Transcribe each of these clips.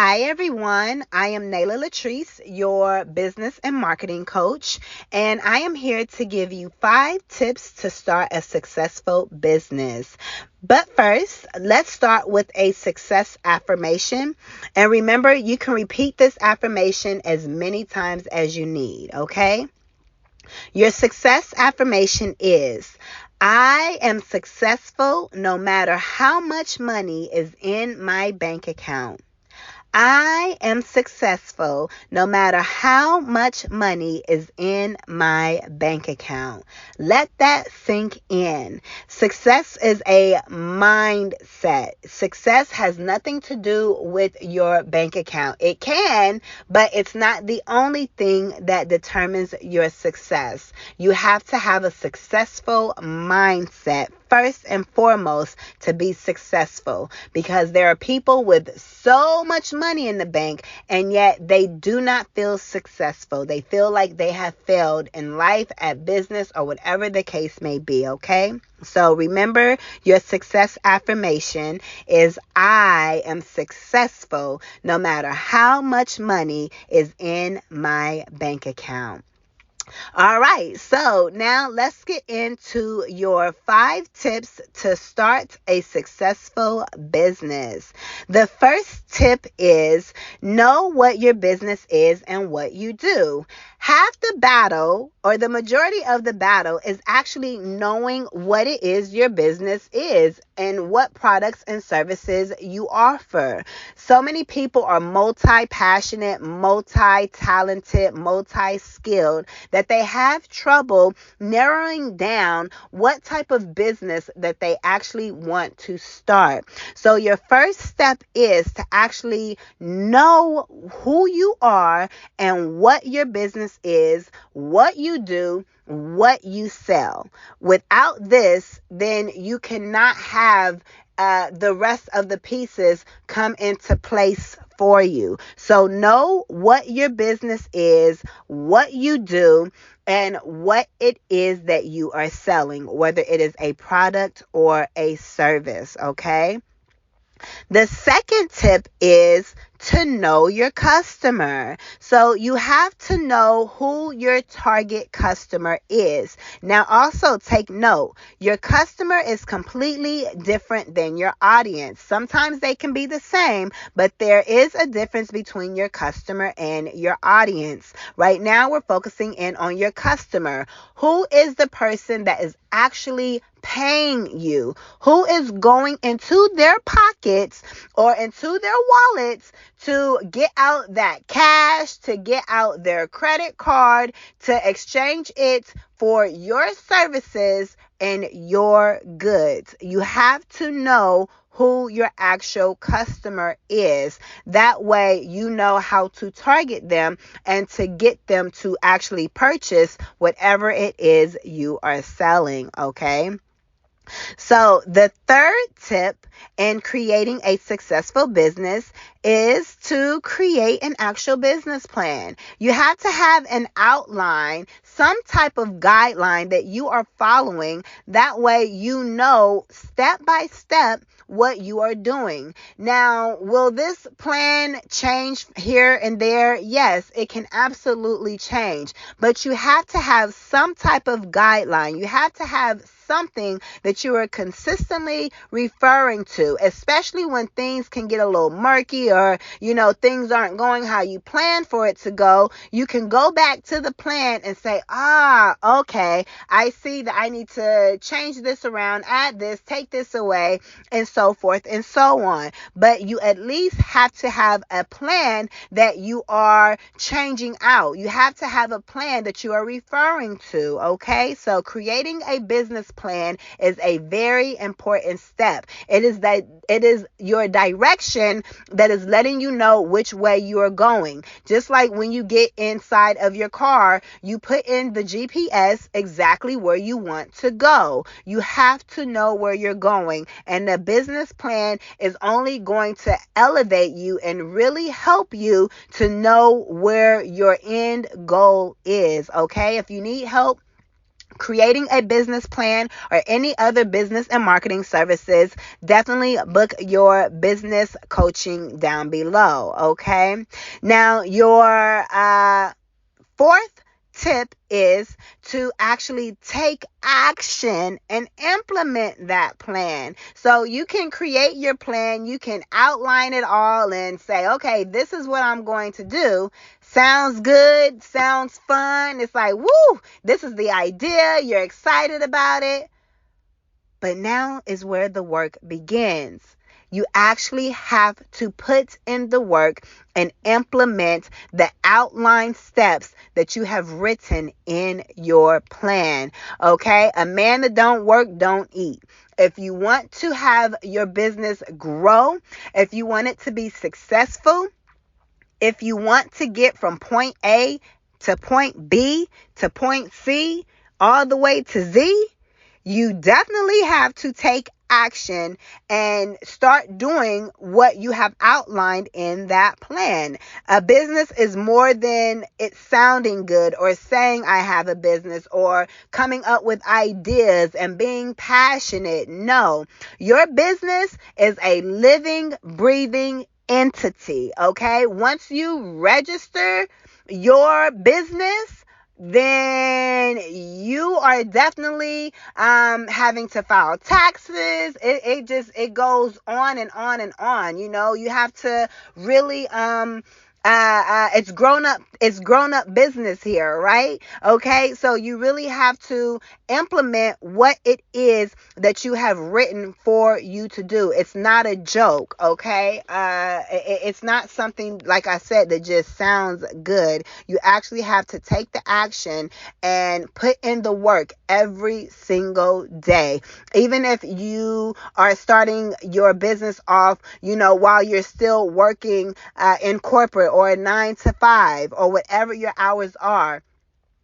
Hi, everyone. I am LATRICE, your business and marketing coach, and I am here to give you 5 tips to start a successful business. But first, let's start with a success affirmation. And remember, you can repeat this affirmation as many times as you need, okay? Your success affirmation is, I am successful no matter how much money is in my bank account. I am successful no matter how much money is in my bank account. Let that sink in. Success is a mindset. Success has nothing to do with your bank account. It can, but it's not the only thing that determines your success. You have to have a successful mindset first and foremost to be successful, because there are people with so much money in the bank and yet they do not feel successful. They feel like they have failed in life, at business, or whatever the case may be, okay? So remember, your success affirmation is, I am successful no matter how much money is in my bank account. All right, so now let's get into your 5 tips to start a successful business. The first tip is, know what your business is and what you do. Half the battle, or the majority of the battle, is actually knowing what it is your business is and what products and services you offer. So many people are multi-passionate, multi-talented, multi-skilled that they have trouble narrowing down what type of business that they actually want to start. So your first step is to actually know who you are and what your business is, what you do, what you sell. Without this, then you cannot have the rest of the pieces come into place for you. So know what your business is, what you do, and what it is that you are selling, whether it is a product or a service, okay? The second tip is to know your customer. So you have to know who your target customer is. Now also take note, your customer is completely different than your audience. Sometimes they can be the same, but there is a difference between your customer and your audience. Right now we're focusing in on your customer. Who is the person that is actually paying you? Who is going into their pockets or into their wallets to get out that cash, to get out their credit card, to exchange it for your services and your goods? You have to know who your actual customer is. That way you know how to target them and to get them to actually purchase whatever it is you are selling, okay? So the third tip in creating a successful business is to create an actual business plan. You have to have an outline, some type of guideline that you are following. That way you know step by step what you are doing. Now, will this plan change here and there? Yes, it can absolutely change, but you have to have some type of guideline. You have to have something that you are consistently referring to, especially when things can get a little murky, or things aren't going how you planned for it to go. You can go back to the plan and say, okay, I see that I need to change this around, add this, take this away, and so forth and so on. But you at least have to have a plan that you are changing out. You have to have a plan that you are referring to, okay? So creating a business plan is a very important step. It is your direction that is letting you know which way you are going. Just like when you get inside of your car, you put in the GPS exactly where you want to go. You have to know where you're going, and the business plan is only going to elevate you and really help you to know where your end goal is, okay? If you need help creating a business plan, or any other business and marketing services, definitely book your business coaching down below. Okay. Now, your fourth tip is to actually take action and implement that plan. So you can create your plan, you can outline it all and say, okay, this is what I'm going to do. Sounds good, sounds fun. It's like, woo, this is the idea. You're excited about it. But now is where the work begins. You actually have to put in the work and implement the outline steps that you have written in your plan. Okay? A man that don't work, don't eat. If you want to have your business grow, if you want it to be successful, if you want to get from point A to point B to point C all the way to Z, you definitely have to take action and start doing what you have outlined in that plan. A business is more than it sounding good or saying I have a business or coming up with ideas and being passionate. No, your business is a living, breathing entity. Okay. Once you register your business, then you are definitely having to file taxes. It goes on and on and on. You have to really it's grown up business here, right? Okay, so you really have to implement what it is that you have written for you to do. It's not a joke, okay? It's not something, like I said, that just sounds good. You actually have to take the action and put in the work every single day. Even if you are starting your business off, while you're still working in corporate or a 9 to 5 or whatever your hours are,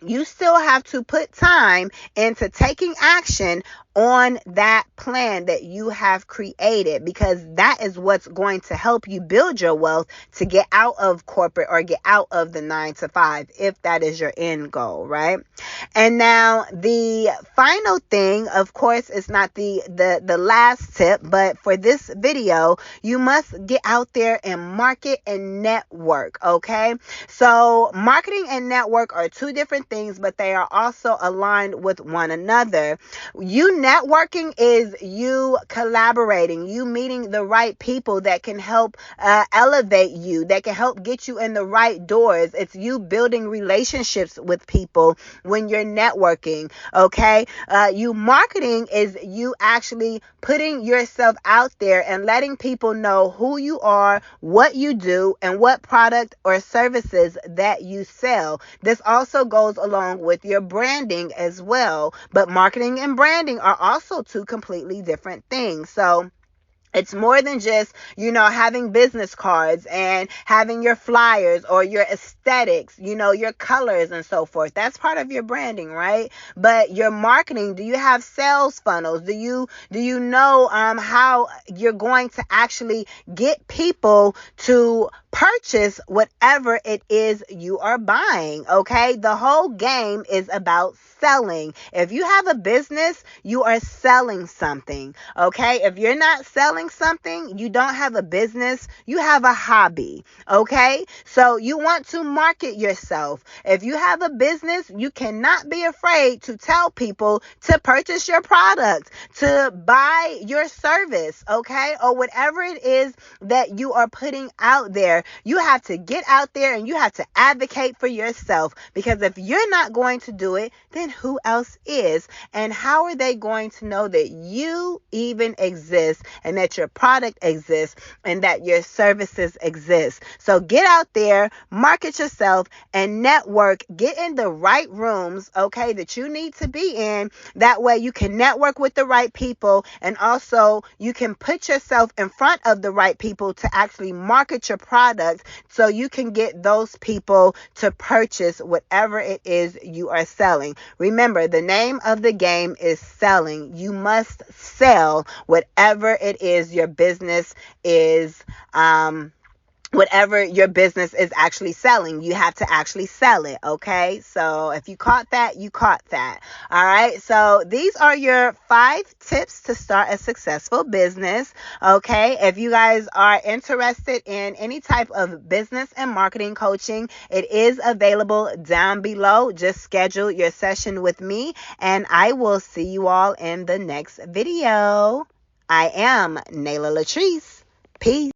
you still have to put time into taking action on that plan that you have created, because that is what's going to help you build your wealth to get out of corporate or get out of the 9 to 5, if that is your end goal, right? And now the final thing, of course, is not the last tip, but for this video, you must get out there and market and network, okay? So marketing and network are two different things, but they are also aligned with one another. Networking is you collaborating, you meeting the right people that can help elevate you, that can help get you in the right doors. It's you building relationships with people when you're networking, okay? You marketing is you actually putting yourself out there and letting people know who you are, what you do, and what product or services that you sell. This also goes along with your branding as well, but marketing and branding are also two completely different things. So it's more than just, having business cards and having your flyers or your aesthetics, your colors and so forth. That's part of your branding, right? But your marketing, do you have sales funnels? Do you know how you're going to actually get people to purchase whatever it is you are buying, okay? The whole game is about selling. If you have a business, you are selling something, okay? If you're not selling something, you don't have a business, you have a hobby, okay? So you want to market yourself. If you have a business, you cannot be afraid to tell people to purchase your product, to buy your service, okay? Or whatever it is that you are putting out there. You have to get out there and you have to advocate for yourself, because if you're not going to do it, then who else is? And how are they going to know that you even exist and that your product exists and that your services exist? So get out there, market yourself, and network. Get in the right rooms, okay, that you need to be in. That way you can network with the right people, and also you can put yourself in front of the right people to actually market your products, so you can get those people to purchase whatever it is you are selling. Remember, the name of the game is selling. You must sell whatever it is your business is whatever your business is actually selling. You have to actually sell it, okay? So if you caught that, you caught that. All right. So these are your 5 tips to start a successful business, okay? If you guys are interested in any type of business and marketing coaching, it is available down below. Just schedule your session with me, and I will see you all in the next video. I am Nayla LATRICE. Peace.